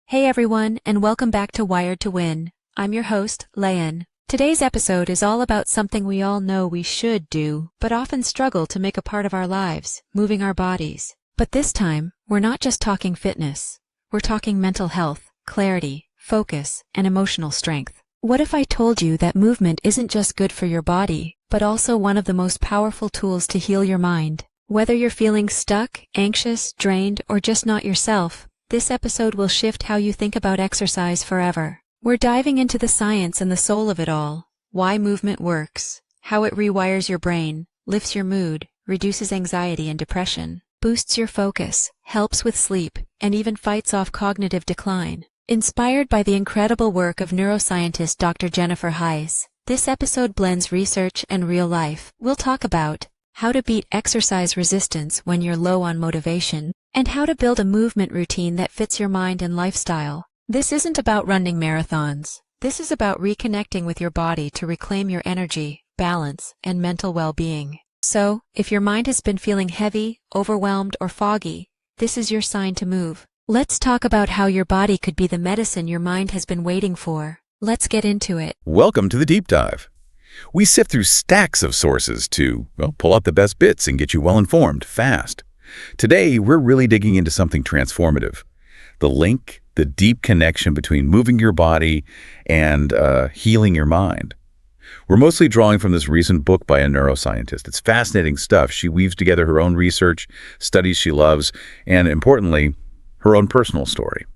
Hey everyone, and welcome back to Wired to Win. I'm your host, Layan. Today's episode is all about something we all know we should do, but often struggle to make a part of our lives, moving our bodies. But this time, we're not just talking fitness. We're talking mental health, clarity, focus, and emotional strength. What if I told you that movement isn't just good for your body, but also one of the most powerful tools to heal your mind? Whether you're feeling stuck, anxious, drained, or just not yourself, this episode will shift how you think about exercise forever. We're diving into the science and the soul of it all, why movement works, how it rewires your brain, lifts your mood, reduces anxiety and depression, boosts your focus, helps with sleep, and even fights off cognitive decline. Inspired by the incredible work of neuroscientist Dr. Jennifer Heiss, this episode blends research and real life. We'll talk about how to beat exercise resistance when you're low on motivation, and how to build a movement routine that fits your mind and lifestyle. This isn't about running marathons. This is about reconnecting with your body to reclaim your energy, balance, and mental well-being. So, if your mind has been feeling heavy, overwhelmed, or foggy, this is your sign to move. Let's talk about how your body could be the medicine your mind has been waiting for. Let's get into it. Welcome to the Deep Dive. We sift through stacks of sources to, pull out the best bits and get you well-informed, fast. Today, we're really digging into something transformative. The link, the deep connection between moving your body and healing your mind. We're mostly drawing from this recent book by a neuroscientist. It's fascinating stuff. She weaves together her own research, studies she loves, and importantly, her own personal story.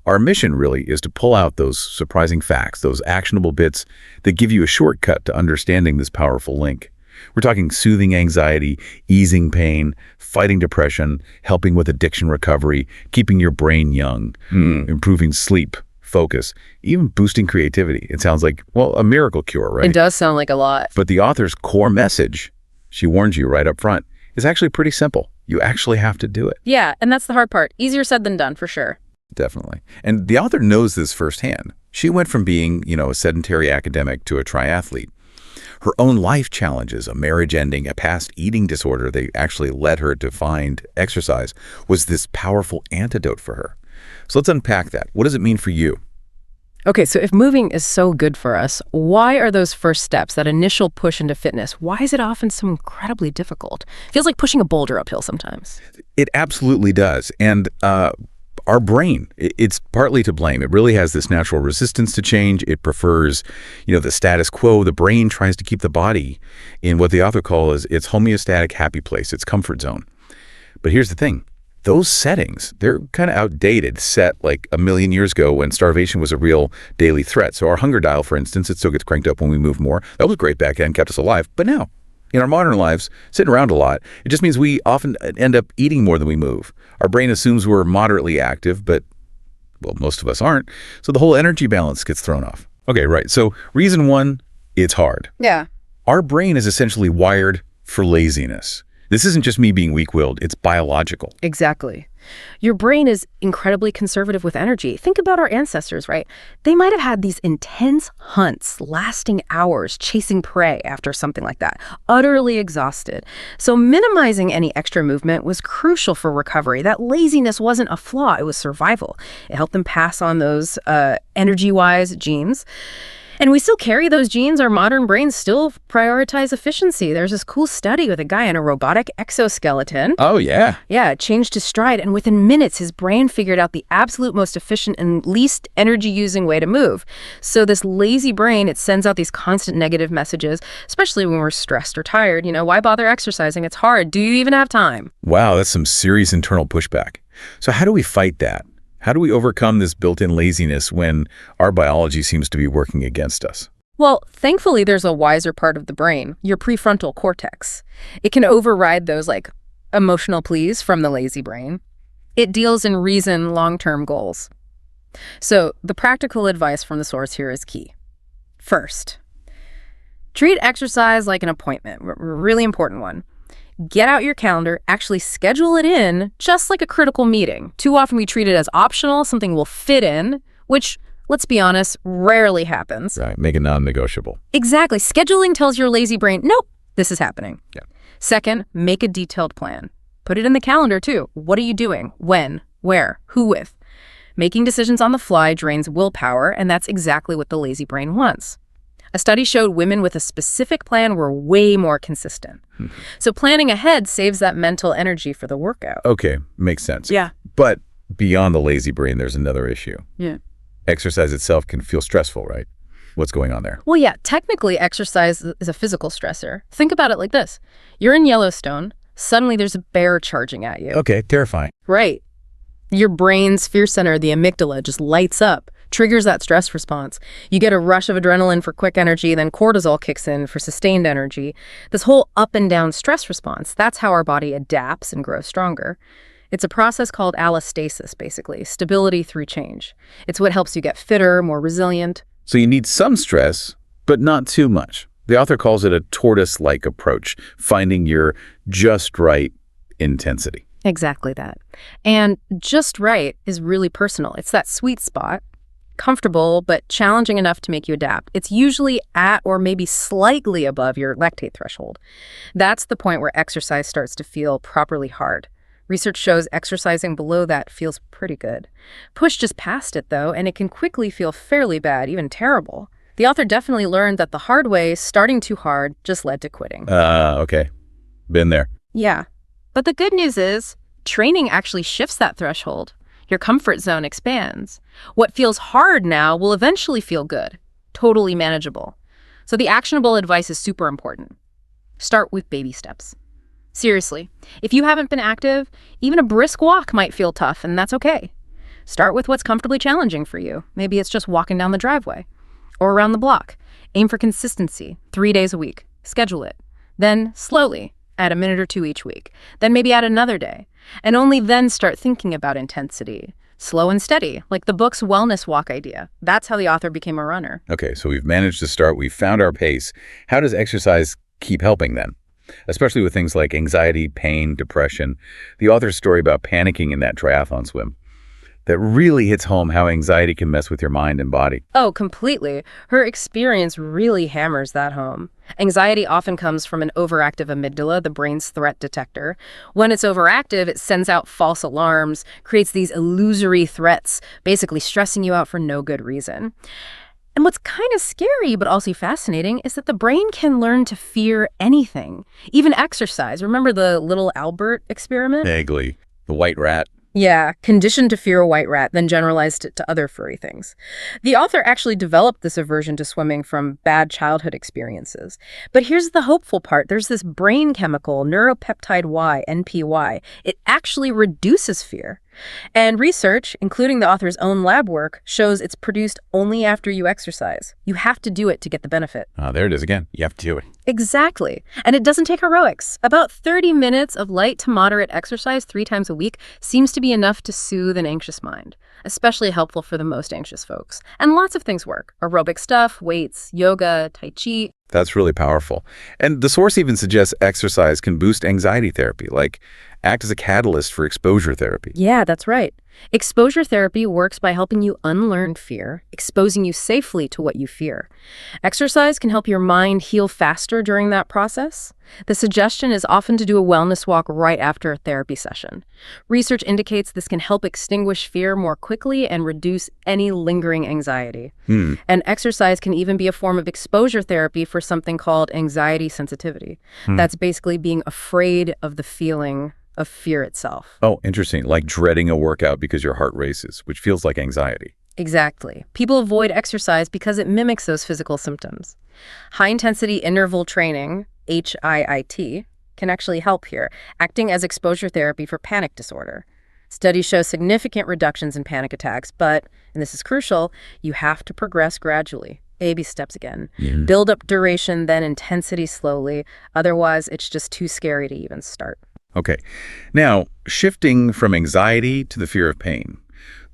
Our mission really is to pull out those surprising facts, those actionable bits that give you a shortcut to understanding this powerful link. We're talking soothing anxiety, easing pain, fighting depression, helping with addiction recovery, keeping your brain young, improving sleep, focus, even boosting creativity. It sounds like, a miracle cure, right? It does sound like a lot. But the author's core message, she warns you right up front, is actually pretty simple. You actually have to do it. Yeah, and that's the hard part. Easier said than done, for sure. Definitely. And the author knows this firsthand. She went from being, a sedentary academic to a triathlete. Her own life challenges, a marriage ending, a past eating disorder that actually led her to find exercise, was this powerful antidote for her. So let's unpack that. What does it mean for you? Okay, so if moving is so good for us, why are those first steps, that initial push into fitness, why is it often so incredibly difficult? Feels like pushing a boulder uphill sometimes. It absolutely does. And our brain, it's partly to blame. It really has this natural resistance to change. It prefers, the status quo. The brain tries to keep the body in what the author calls its homeostatic happy place, its comfort zone. But here's the thing. Those settings, they're kind of outdated, set like a million years ago when starvation was a real daily threat. So our hunger dial, for instance, it still gets cranked up when we move more. That was great back then, kept us alive. But now, in our modern lives, sitting around a lot, it just means we often end up eating more than we move. Our brain assumes we're moderately active, but, most of us aren't. So the whole energy balance gets thrown off. Okay, right. So reason one, it's hard. Yeah. Our brain is essentially wired for laziness. This isn't just me being weak-willed, it's biological. Exactly. Your brain is incredibly conservative with energy. Think about our ancestors, right? They might have had these intense hunts lasting hours chasing prey after something like that, utterly exhausted. So minimizing any extra movement was crucial for recovery. That laziness wasn't a flaw, it was survival. It helped them pass on those energy-wise genes. And we still carry those genes. Our modern brains still prioritize efficiency. There's this cool study with a guy in a robotic exoskeleton. Oh, yeah. Yeah, it changed his stride, and within minutes, his brain figured out the absolute most efficient and least energy-using way to move. So this lazy brain, it sends out these constant negative messages, especially when we're stressed or tired. Why bother exercising? It's hard. Do you even have time? Wow, that's some serious internal pushback. So how do we fight that? How do we overcome this built-in laziness when our biology seems to be working against us? Well, thankfully, there's a wiser part of the brain, your prefrontal cortex. It can override those, emotional pleas from the lazy brain. It deals in reason long-term goals. So the practical advice from the source here is key. First, treat exercise like an appointment, a really important one. Get out your calendar, actually schedule it in, just like a critical meeting. Too often we treat it as optional, something we'll fit in, which, let's be honest, rarely happens. Right, make it non-negotiable. Exactly. Scheduling tells your lazy brain, nope, this is happening. Yeah. Second, make a detailed plan. Put it in the calendar too. What are you doing? When? Where? Who with? Making decisions on the fly drains willpower, and that's exactly what the lazy brain wants. A study showed women with a specific plan were way more consistent. So planning ahead saves that mental energy for the workout. Okay, makes sense. Yeah. But beyond the lazy brain, there's another issue. Yeah. Exercise itself can feel stressful, right? What's going on there? Well, yeah, technically exercise is a physical stressor. Think about it like this. You're in Yellowstone. Suddenly there's a bear charging at you. Okay, terrifying. Right. Your brain's fear center, the amygdala, just lights up, triggers that stress response. You get a rush of adrenaline for quick energy, then cortisol kicks in for sustained energy. This whole up and down stress response, that's how our body adapts and grows stronger. It's a process called allostasis, basically, stability through change. It's what helps you get fitter, more resilient. So you need some stress, but not too much. The author calls it a tortoise-like approach, finding your just right intensity. Exactly that. And just right is really personal. It's that sweet spot, comfortable but challenging enough to make you adapt. It's usually at or maybe slightly above your lactate threshold. That's the point where exercise starts to feel properly hard. Research shows exercising below that feels pretty good. Push just past it, though, and it can quickly feel fairly bad, even terrible. The author definitely learned that the hard way, starting too hard, just led to quitting. Okay. Been there. Yeah. But the good news is, training actually shifts that threshold. Your comfort zone expands. What feels hard now will eventually feel good, totally manageable. So the actionable advice is super important. Start with baby steps. Seriously, if you haven't been active, even a brisk walk might feel tough, and that's okay. Start with what's comfortably challenging for you. Maybe it's just walking down the driveway or around the block. Aim for consistency, 3 days a week. Schedule it. Then, slowly, add a minute or two each week. Then maybe add another day. And only then start thinking about intensity. Slow and steady, like the book's wellness walk idea. That's how the author became a runner. Okay, so we've managed to start. We've found our pace. How does exercise keep helping then? Especially with things like anxiety, pain, depression. The author's story about panicking in that triathlon swim, that really hits home how anxiety can mess with your mind and body. Oh, completely. Her experience really hammers that home. Anxiety often comes from an overactive amygdala, the brain's threat detector. When it's overactive, it sends out false alarms, creates these illusory threats, basically stressing you out for no good reason. And what's kind of scary but also fascinating is that the brain can learn to fear anything, even exercise. Remember the little Albert experiment? Vaguely. The white rat. Yeah, conditioned to fear a white rat, then generalized it to other furry things. The author actually developed this aversion to swimming from bad childhood experiences. But here's the hopeful part. There's this brain chemical, neuropeptide Y, NPY. It actually reduces fear. And research, including the author's own lab work, shows it's produced only after you exercise. You have to do it to get the benefit. There it is again. You have to do it. Exactly. And it doesn't take heroics. About 30 minutes of light to moderate exercise 3 times a week seems to be enough to soothe an anxious mind, especially helpful for the most anxious folks. And lots of things work. Aerobic stuff, weights, yoga, tai chi. That's really powerful. And the source even suggests exercise can boost anxiety therapy, like act as a catalyst for exposure therapy. Yeah, that's right. Exposure therapy works by helping you unlearn fear, exposing you safely to what you fear. Exercise can help your mind heal faster during that process. The suggestion is often to do a wellness walk right after a therapy session. Research indicates this can help extinguish fear more quickly and reduce any lingering anxiety. And exercise can even be a form of exposure therapy for something called anxiety sensitivity. That's basically being afraid of the feeling of fear itself. Oh, interesting. Like dreading a workout because your heart races, which feels like anxiety. Exactly. People avoid exercise because it mimics those physical symptoms. High-intensity interval training, HIIT, can actually help here, acting as exposure therapy for panic disorder. Studies show significant reductions in panic attacks, but, and this is crucial, you have to progress gradually. Baby steps again. Build up duration, then intensity slowly. Otherwise, it's just too scary to even start. Okay. Now, shifting from anxiety to the fear of pain.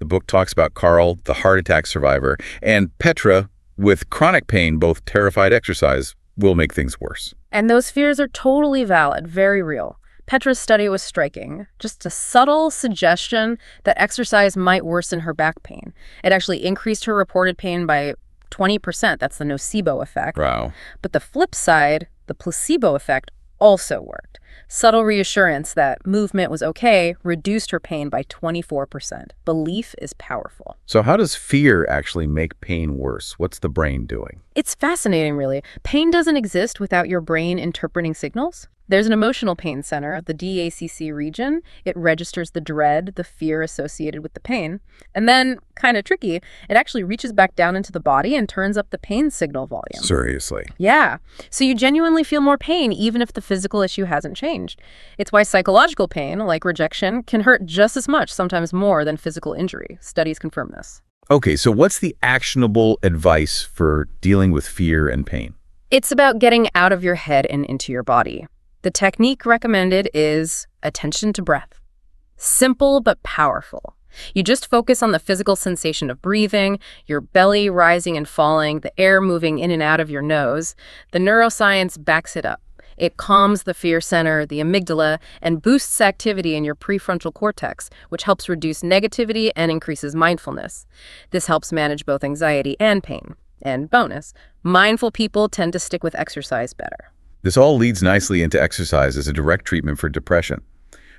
The book talks about Carl, the heart attack survivor, and Petra, with chronic pain, both terrified exercise will make things worse. And those fears are totally valid, very real. Petra's study was striking. Just a subtle suggestion that exercise might worsen her back pain. It actually increased her reported pain by 20%. That's the nocebo effect. Wow. But the flip side, the placebo effect, also worked. Subtle reassurance that movement was okay reduced her pain by 24%. Belief is powerful. So how does fear actually make pain worse? What's the brain doing? It's fascinating, really. Pain doesn't exist without your brain interpreting signals. There's an emotional pain center, the DACC region. It registers the dread, the fear associated with the pain. And then, kind of tricky, it actually reaches back down into the body and turns up the pain signal volume. Seriously. Yeah. So you genuinely feel more pain even if the physical issue hasn't changed. It's why psychological pain, like rejection, can hurt just as much, sometimes more, than physical injury. Studies confirm this. Okay, so what's the actionable advice for dealing with fear and pain? It's about getting out of your head and into your body. The technique recommended is attention to breath. Simple but powerful. You just focus on the physical sensation of breathing, your belly rising and falling, the air moving in and out of your nose. The neuroscience backs it up. It calms the fear center, the amygdala, and boosts activity in your prefrontal cortex, which helps reduce negativity and increases mindfulness. This helps manage both anxiety and pain. And bonus, mindful people tend to stick with exercise better. This all leads nicely into exercise as a direct treatment for depression.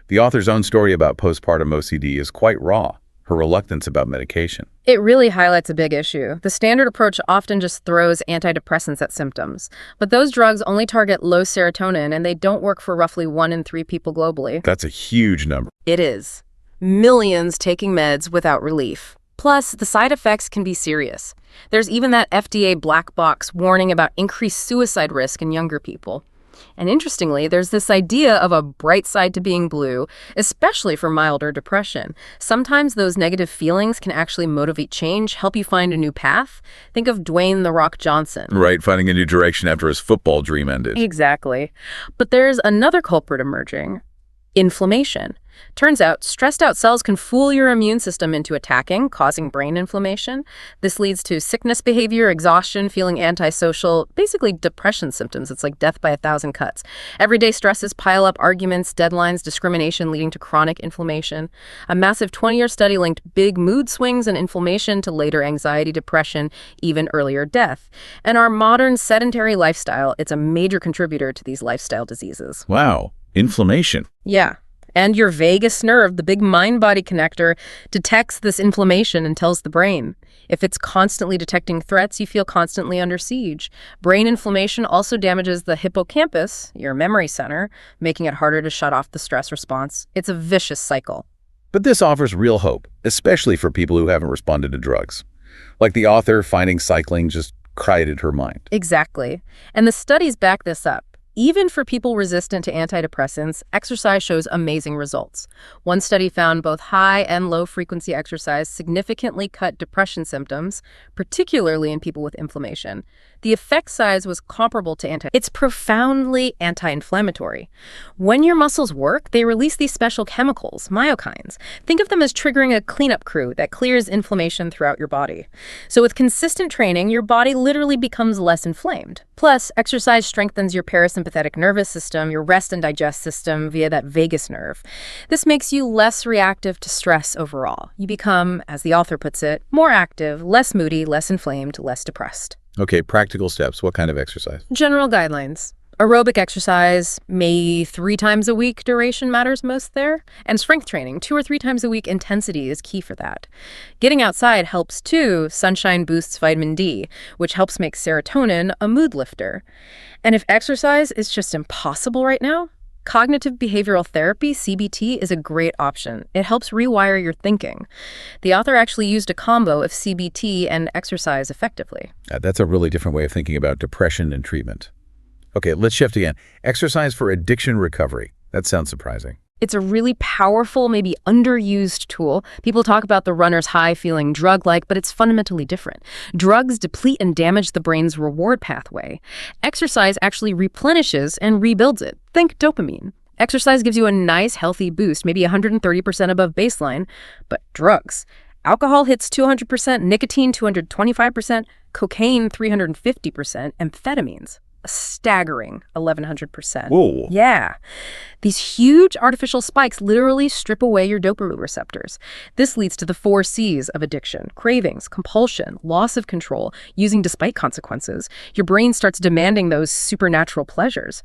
The author's own story about postpartum OCD is quite raw, her reluctance about medication. It really highlights a big issue. The standard approach often just throws antidepressants at symptoms, but those drugs only target low serotonin and they don't work for roughly 1 in 3 people globally. That's a huge number. It is. Millions taking meds without relief. Plus, the side effects can be serious. There's even that FDA black box warning about increased suicide risk in younger people. And interestingly, there's this idea of a bright side to being blue, especially for milder depression. Sometimes those negative feelings can actually motivate change, help you find a new path. Think of Dwayne "The Rock" Johnson. Right, finding a new direction after his football dream ended. Exactly. But there's another culprit emerging: inflammation. Turns out, stressed out cells can fool your immune system into attacking, causing brain inflammation. This leads to sickness behavior, exhaustion, feeling antisocial, basically depression symptoms. It's like death by 1,000 cuts. Everyday stresses pile up: arguments, deadlines, discrimination, leading to chronic inflammation. A massive 20-year study linked big mood swings and inflammation to later anxiety, depression, even earlier death. And our modern sedentary lifestyle, it's a major contributor to these lifestyle diseases. Wow, inflammation. Yeah. And your vagus nerve, the big mind-body connector, detects this inflammation and tells the brain. If it's constantly detecting threats, you feel constantly under siege. Brain inflammation also damages the hippocampus, your memory center, making it harder to shut off the stress response. It's a vicious cycle. But this offers real hope, especially for people who haven't responded to drugs. Like the author finding cycling just quieted her mind. Exactly. And the studies back this up. Even for people resistant to antidepressants, exercise shows amazing results. One study found both high and low frequency exercise significantly cut depression symptoms, particularly in people with inflammation. The effect size was comparable to It's profoundly anti-inflammatory. When your muscles work, they release these special chemicals, myokines. Think of them as triggering a cleanup crew that clears inflammation throughout your body. So with consistent training, your body literally becomes less inflamed. Plus, exercise strengthens your parasympathetic nervous system, your rest and digest system via that vagus nerve. This makes you less reactive to stress overall. You become, as the author puts it, more active, less moody, less inflamed, less depressed. Okay, practical steps. What kind of exercise? General guidelines. Aerobic exercise, maybe 3 times a week duration matters most there. And strength training, 2 or 3 times a week intensity is key for that. Getting outside helps too. Sunshine boosts vitamin D, which helps make serotonin a mood lifter. And if exercise is just impossible right now, cognitive behavioral therapy, CBT, is a great option. It helps rewire your thinking. The author actually used a combo of CBT and exercise effectively. That's a really different way of thinking about depression and treatment. Okay, let's shift again. Exercise for addiction recovery. That sounds surprising. It's a really powerful, maybe underused tool. People talk about the runner's high feeling drug-like, but it's fundamentally different. Drugs deplete and damage the brain's reward pathway. Exercise actually replenishes and rebuilds it. Think dopamine. Exercise gives you a nice, healthy boost, maybe 130% above baseline. But drugs. Alcohol hits 200%, nicotine 225%, cocaine 350%, amphetamines a staggering 1,100%. Whoa. Yeah. These huge artificial spikes literally strip away your dopamine receptors. This leads to the 4 C's of addiction: cravings, compulsion, loss of control, using despite consequences. Your brain starts demanding those supernatural pleasures.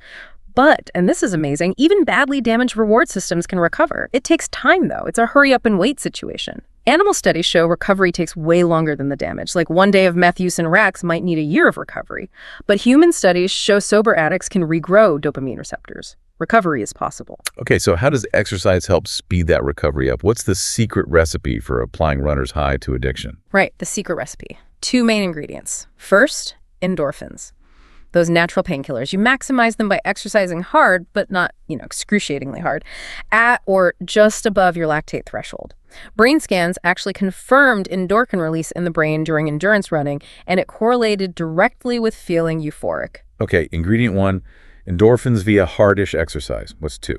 But, and this is amazing, even badly damaged reward systems can recover. It takes time, though. It's a hurry up and wait situation. Animal studies show recovery takes way longer than the damage. Like 1 day of meth use in rats might need a year of recovery. But human studies show sober addicts can regrow dopamine receptors. Recovery is possible. Okay, so how does exercise help speed that recovery up? What's the secret recipe for applying runner's high to addiction? Right, the secret recipe. 2 main ingredients. First, endorphins. Those natural painkillers. You maximize them by exercising hard, but not, excruciatingly hard, at or just above your lactate threshold. Brain scans actually confirmed endorphin release in the brain during endurance running, and it correlated directly with feeling euphoric. Okay, ingredient 1, endorphins via hardish exercise. What's 2?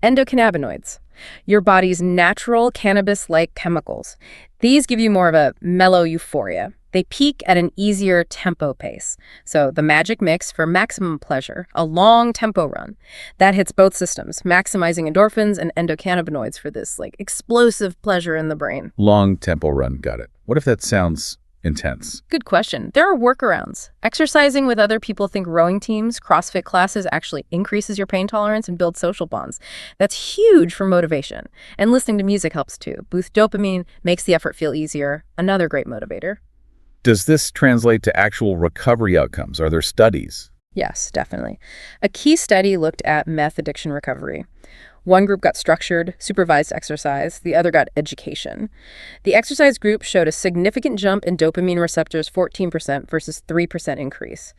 Endocannabinoids, your body's natural cannabis-like chemicals. These give you more of a mellow euphoria. They peak at an easier tempo pace. So the magic mix for maximum pleasure, a long tempo run. That hits both systems, maximizing endorphins and endocannabinoids for this explosive pleasure in the brain. Long tempo run, got it. What if that sounds intense? Good question. There are workarounds. Exercising with other people, think rowing teams, CrossFit classes, actually increases your pain tolerance and builds social bonds. That's huge for motivation. And listening to music helps too. Boosts dopamine, makes the effort feel easier. Another great motivator. Does this translate to actual recovery outcomes? Are there studies? Yes, definitely. A key study looked at meth addiction recovery. One group got structured, supervised exercise. The other got education. The exercise group showed a significant jump in dopamine receptors, 14% versus 3% increase.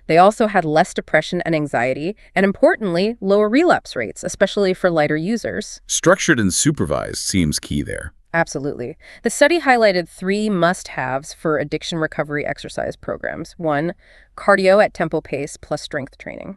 They also had less depression and anxiety, and importantly, lower relapse rates, especially for lighter users. Structured and supervised seems key there. Absolutely. The study highlighted 3 must-haves for addiction recovery exercise programs. 1, cardio at tempo pace plus strength training.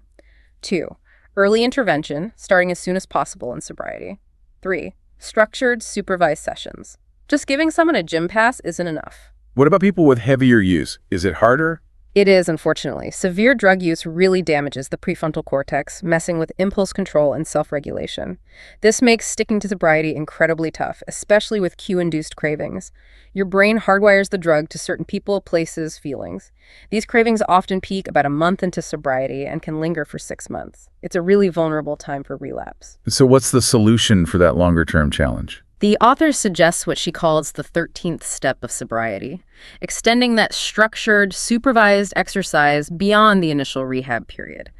2, early intervention, starting as soon as possible in sobriety. 3, structured, supervised sessions. Just giving someone a gym pass isn't enough. What about people with heavier use? Is it harder? It is, unfortunately. Severe drug use really damages the prefrontal cortex, messing with impulse control and self-regulation. This makes sticking to sobriety incredibly tough, especially with cue-induced cravings. Your brain hardwires the drug to certain people, places, feelings. These cravings often peak about a month into sobriety and can linger for 6 months. It's a really vulnerable time for relapse. So what's the solution for that longer-term challenge? The author suggests what she calls the 13th step of sobriety, extending that structured, supervised exercise beyond the initial rehab period.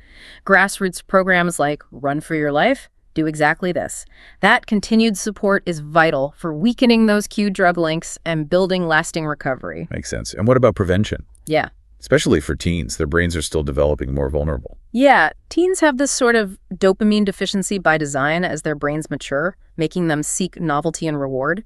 Grassroots programs like Run for Your Life do exactly this. That continued support is vital for weakening those cue drug links and building lasting recovery. Makes sense. And what about prevention? Yeah. Especially for teens, their brains are still developing, more vulnerable. Yeah, teens have this sort of dopamine deficiency by design as their brains mature, making them seek novelty and reward.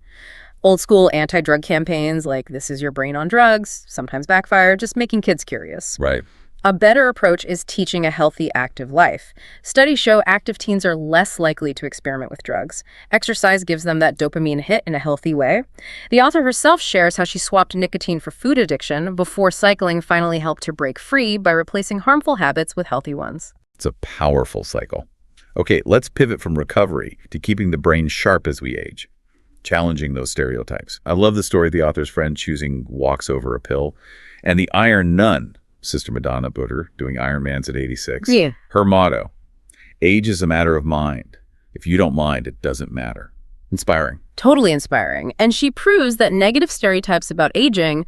Old school anti-drug campaigns like "This is your brain on drugs" sometimes backfire, just making kids curious. Right. A better approach is teaching a healthy, active life. Studies show active teens are less likely to experiment with drugs. Exercise gives them that dopamine hit in a healthy way. The author herself shares how she swapped nicotine for food addiction before cycling finally helped her break free by replacing harmful habits with healthy ones. It's a powerful cycle. Okay, let's pivot from recovery to keeping the brain sharp as we age, challenging those stereotypes. I love the story of the author's friend choosing walks over a pill, and the Iron Nun, Sister Madonna Butter, doing Ironmans at 86. Yeah. Her motto, age is a matter of mind. If you don't mind, it doesn't matter. Inspiring. Totally inspiring. And she proves that negative stereotypes about aging,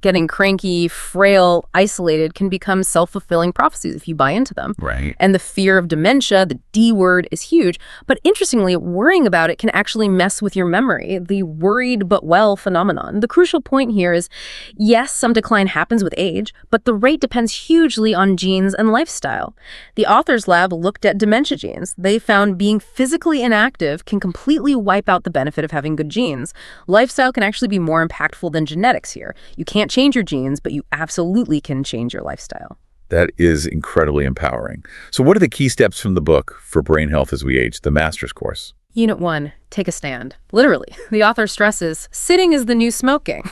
getting cranky, frail, isolated, can become self-fulfilling prophecies if you buy into them. Right. And the fear of dementia, the D word, is huge. But interestingly, worrying about it can actually mess with your memory, the worried but well phenomenon. The crucial point here is, yes, some decline happens with age, but the rate depends hugely on genes and lifestyle. The author's lab looked at dementia genes. They found being physically inactive can completely wipe out the benefit of having good genes. Lifestyle can actually be more impactful than genetics here. You can't change your genes, but you absolutely can change your lifestyle. That is incredibly empowering. So what are the key steps from the book for brain health as we age, the master's course? Unit 1, take a stand. Literally, the author stresses, sitting is the new smoking.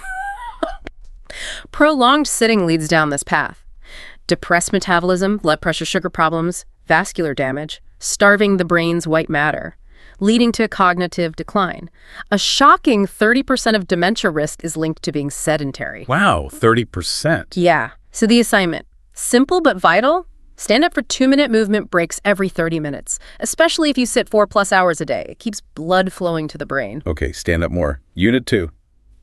Prolonged sitting leads down this path. Depressed metabolism, blood pressure, sugar problems, vascular damage, starving the brain's white matter, leading to cognitive decline. A shocking 30% of dementia risk is linked to being sedentary. Wow, 30%. Yeah. So the assignment, simple but vital, Stand up for 2-minute movement breaks every 30 minutes, especially if you sit 4+ hours a day. It keeps blood flowing to the brain. Okay, stand up more. Unit 2.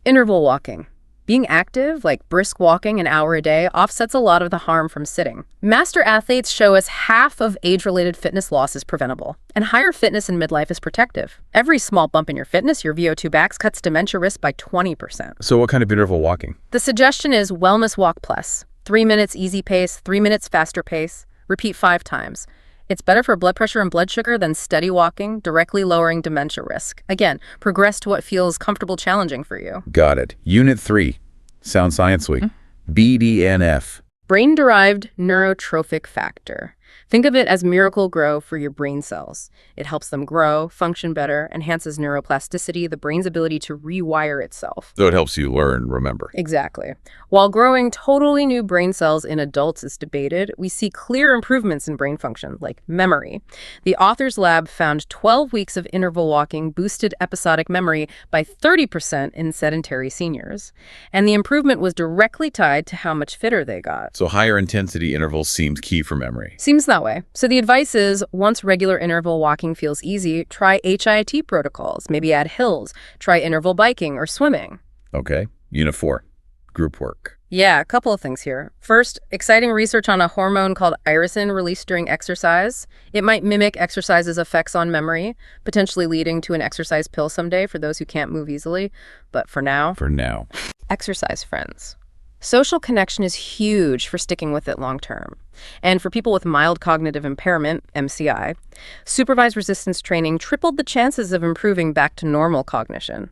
Interval walking. Being active, like brisk walking an hour a day, offsets a lot of the harm from sitting. Master athletes show us half of age-related fitness loss is preventable, and higher fitness in midlife is protective. Every small bump in your fitness, your VO2 max, cuts dementia risk by 20%. So what kind of interval walking? The suggestion is Wellness Walk Plus. 3 minutes easy pace, 3 minutes faster pace. Repeat 5 times. It's better for blood pressure and blood sugar than steady walking, directly lowering dementia risk. Again, progress to what feels comfortable, challenging for you. Got it. Unit 3. Sound Science Week. BDNF. Brain-derived neurotrophic factor. Think of it as Miracle-Gro for your brain cells. It helps them grow, function better, enhances neuroplasticity, the brain's ability to rewire itself. So it helps you learn, remember. Exactly. While growing totally new brain cells in adults is debated, we see clear improvements in brain function, like memory. The authors' lab found 12 weeks of interval walking boosted episodic memory by 30% in sedentary seniors. And the improvement was directly tied to how much fitter they got. So higher intensity intervals seems key for memory. Seems that way. So the advice is, once regular interval walking feels easy, try HIIT protocols, maybe add hills, try interval biking or swimming. Okay. Unit 4. Group work. Yeah, a couple of things here. First, exciting research on a hormone called irisin released during exercise. It might mimic exercise's effects on memory, potentially leading to an exercise pill someday for those who can't move easily. But for now, exercise friends. Social connection is huge for sticking with it long term. And for people with mild cognitive impairment, MCI, supervised resistance training tripled the chances of improving back to normal cognition.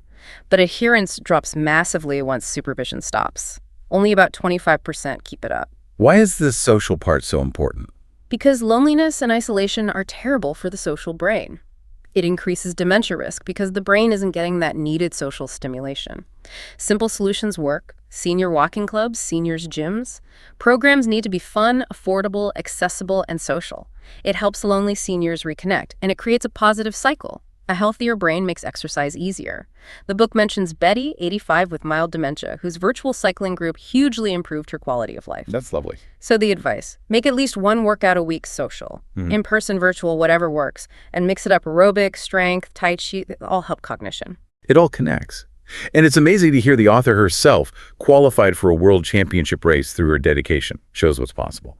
But adherence drops massively once supervision stops. Only about 25% keep it up. Why is the social part so important? Because loneliness and isolation are terrible for the social brain. It increases dementia risk because the brain isn't getting that needed social stimulation. Simple solutions work. Senior walking clubs, seniors' gyms. Programs need to be fun, affordable, accessible, and social. It helps lonely seniors reconnect, and it creates a positive cycle. A healthier brain makes exercise easier. The book mentions Betty, 85, with mild dementia, whose virtual cycling group hugely improved her quality of life. That's lovely. So the advice, make at least one workout a week social. In-person, virtual, whatever works. And mix it up aerobic, strength, tai chi, they all help cognition. It all connects. And it's amazing to hear the author herself qualified for a world championship race through her dedication. Shows what's possible.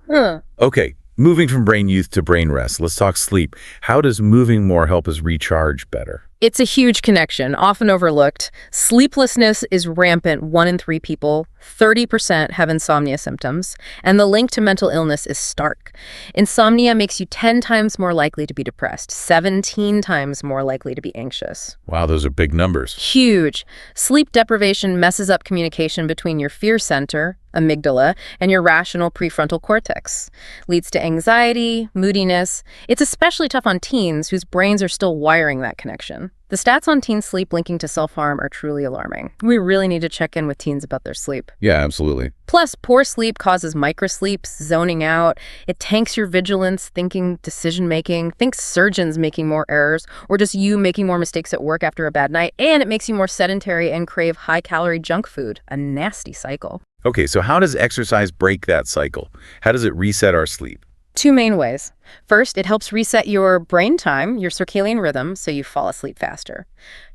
Okay, moving from brain youth to brain rest, let's talk sleep. How does moving more help us recharge better? It's a huge connection, often overlooked. Sleeplessness is rampant. 1 in 3 people, 30% have insomnia symptoms, and the link to mental illness is stark. Insomnia makes you 10 times more likely to be depressed, 17 times more likely to be anxious. Wow, those are big numbers. Huge. Sleep deprivation messes up communication between your fear center, amygdala, and your rational prefrontal cortex. Leads to anxiety, moodiness. It's especially tough on teens whose brains are still wiring that connection. The stats on teen sleep linking to self-harm are truly alarming. We really need to check in with teens about their sleep. Yeah, absolutely. Plus, poor sleep causes microsleeps, zoning out. It tanks your vigilance, thinking, decision-making. Think surgeons making more errors, or just you making more mistakes at work after a bad night. And it makes you more sedentary and crave high-calorie junk food. A nasty cycle. Okay, so how does exercise break that cycle? How does it reset our sleep? 2 main ways. First, it helps reset your brain time, your circadian rhythm, so you fall asleep faster.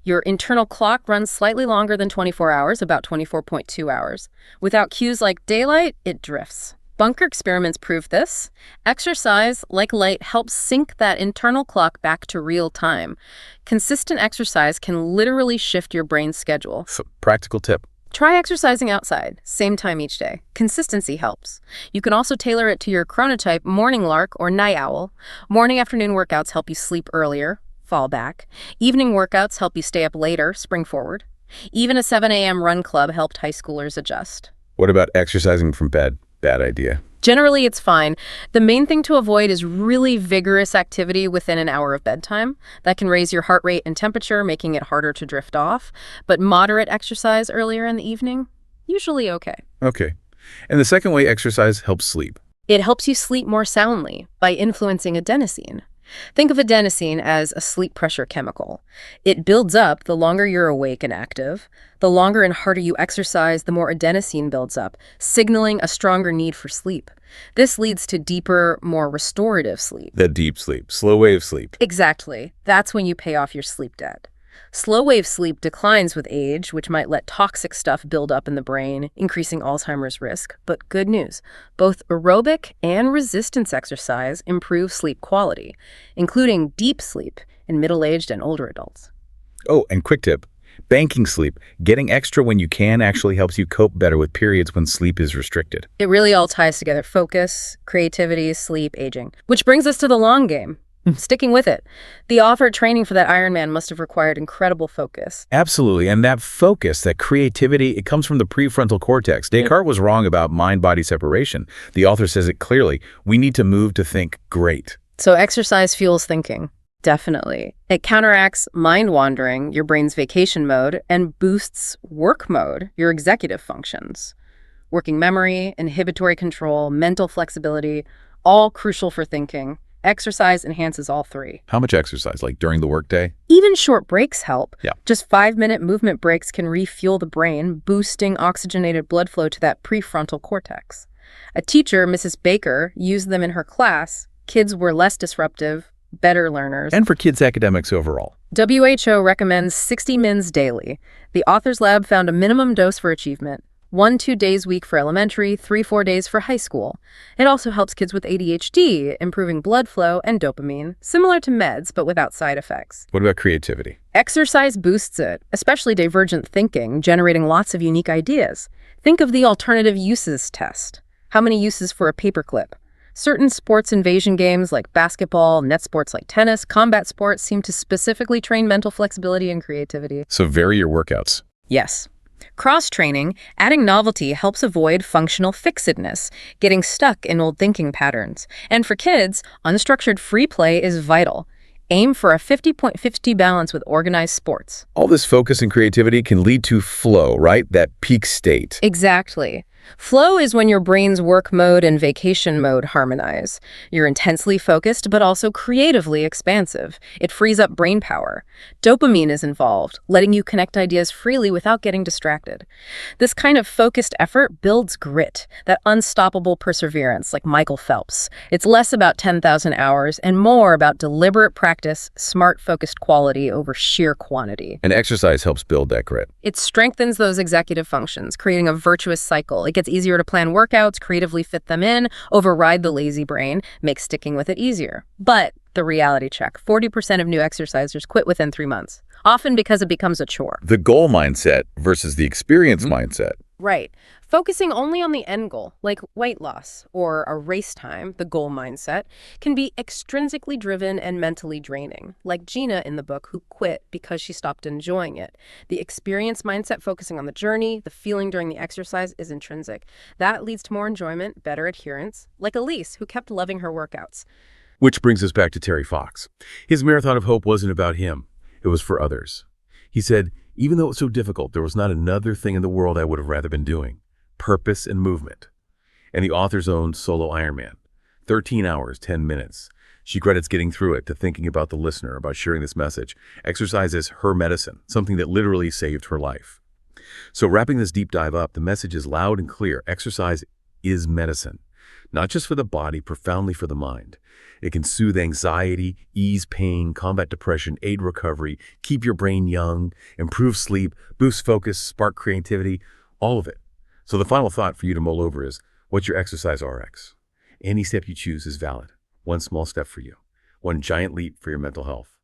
Your internal clock runs slightly longer than 24 hours, about 24.2 hours. Without cues like daylight, it drifts. Bunker experiments prove this. Exercise, like light, helps sync that internal clock back to real time. Consistent exercise can literally shift your brain's schedule. So, practical tip. Try exercising outside, same time each day. Consistency helps. You can also tailor it to your chronotype, morning lark or night owl. Morning-afternoon workouts help you sleep earlier, fall back. Evening workouts help you stay up later, spring forward. Even a 7 a.m. run club helped high schoolers adjust. What about exercising from bed? Bad idea. Generally, it's fine. The main thing to avoid is really vigorous activity within an hour of bedtime. That can raise your heart rate and temperature, making it harder to drift off. But moderate exercise earlier in the evening, usually okay. Okay. And the second way exercise helps sleep. It helps you sleep more soundly by influencing adenosine. Think of adenosine as a sleep pressure chemical. It builds up the longer you're awake and active. The longer and harder you exercise, the more adenosine builds up, signaling a stronger need for sleep. This leads to deeper, more restorative sleep. That deep sleep, slow wave sleep. Exactly. That's when you pay off your sleep debt. Slow-wave sleep declines with age, which might let toxic stuff build up in the brain, increasing Alzheimer's risk. But good news, both aerobic and resistance exercise improve sleep quality, including deep sleep in middle-aged and older adults. Oh, and quick tip, banking sleep. Getting extra when you can actually helps you cope better with periods when sleep is restricted. It really all ties together: focus, creativity, sleep, aging. Which brings us to the long game. Sticking with it. The author training for that Ironman must have required incredible focus. Absolutely, and that focus, that creativity, it comes from the prefrontal cortex. Descartes was wrong about mind-body separation. The author says it clearly. We need to move to think great. So exercise fuels thinking. Definitely. It counteracts mind wandering, your brain's vacation mode, and boosts work mode, your executive functions. Working memory, inhibitory control, mental flexibility, all crucial for thinking. Exercise enhances all three. How much exercise? Like during the workday? Even short breaks help. Yeah. Just 5-minute movement breaks can refuel the brain, boosting oxygenated blood flow to that prefrontal cortex. A teacher, Mrs. Baker, used them in her class. Kids were less disruptive, better learners. And for kids' academics overall. WHO recommends 60 mins daily. The author's lab found a minimum dose for achievement. 1-2 days a week for elementary, 3-4 days for high school. It also helps kids with ADHD, improving blood flow and dopamine, similar to meds but without side effects. What about creativity? Exercise boosts it, especially divergent thinking, generating lots of unique ideas. Think of the alternative uses test. How many uses for a paperclip? Certain sports invasion games like basketball, net sports like tennis, combat sports seem to specifically train mental flexibility and creativity. So vary your workouts. Yes. Cross-training, adding novelty helps avoid functional fixedness, getting stuck in old thinking patterns. And for kids, unstructured free play is vital. Aim for a 50-50 balance with organized sports. All this focus and creativity can lead to flow, right? That peak state. Exactly. Flow is when your brain's work mode and vacation mode harmonize. You're intensely focused, but also creatively expansive. It frees up brain power. Dopamine is involved, letting you connect ideas freely without getting distracted. This kind of focused effort builds grit, that unstoppable perseverance like Michael Phelps. It's less about 10,000 hours and more about deliberate practice, smart focused quality over sheer quantity. And exercise helps build that grit. It strengthens those executive functions, creating a virtuous cycle. It gets easier to plan workouts, creatively fit them in, override the lazy brain, make sticking with it easier. But the reality check, 40% of new exercisers quit within 3 months, often because it becomes a chore. The goal mindset versus the experience mindset. Right. Focusing only on the end goal, like weight loss or a race time, the goal mindset, can be extrinsically driven and mentally draining, like Gina in the book who quit because she stopped enjoying it. The experience mindset, focusing on the journey, the feeling during the exercise, is intrinsic. That leads to more enjoyment, better adherence, like Elise, who kept loving her workouts. Which brings us back to Terry Fox. His marathon of hope wasn't about him. It was for others. He said, even though it was so difficult, there was not another thing in the world I would have rather been doing. Purpose and movement. And the author's own solo Ironman. 13 hours, 10 minutes. She credits getting through it to thinking about the listener, about sharing this message. Exercise is her medicine, something that literally saved her life. So wrapping this deep dive up, the message is loud and clear. Exercise is medicine. Not just for the body, profoundly for the mind. It can soothe anxiety, ease pain, combat depression, aid recovery, keep your brain young, improve sleep, boost focus, spark creativity, all of it. So the final thought for you to mull over is, what's your exercise RX? Any step you choose is valid. One small step for you. One giant leap for your mental health.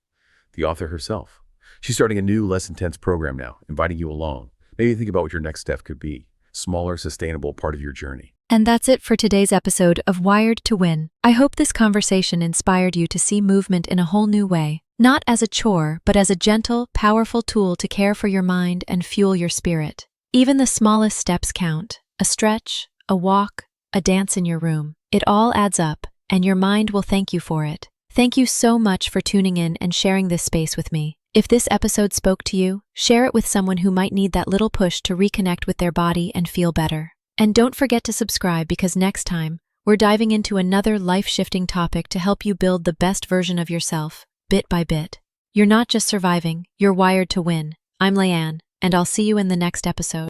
The author herself. She's starting a new, less intense program now, inviting you along. Maybe think about what your next step could be. Smaller, sustainable part of your journey. And that's it for today's episode of Wired to Win. I hope this conversation inspired you to see movement in a whole new way, not as a chore, but as a gentle, powerful tool to care for your mind and fuel your spirit. Even the smallest steps count. A stretch, a walk, a dance in your room. It all adds up, and your mind will thank you for it. Thank you so much for tuning in and sharing this space with me. If this episode spoke to you, share it with someone who might need that little push to reconnect with their body and feel better. And don't forget to subscribe because next time, we're We're diving into another life-shifting topic to help you build the best version of yourself, bit by bit. You're not just surviving, you're wired to win. I'm Layan, and I'll see you in the next episode.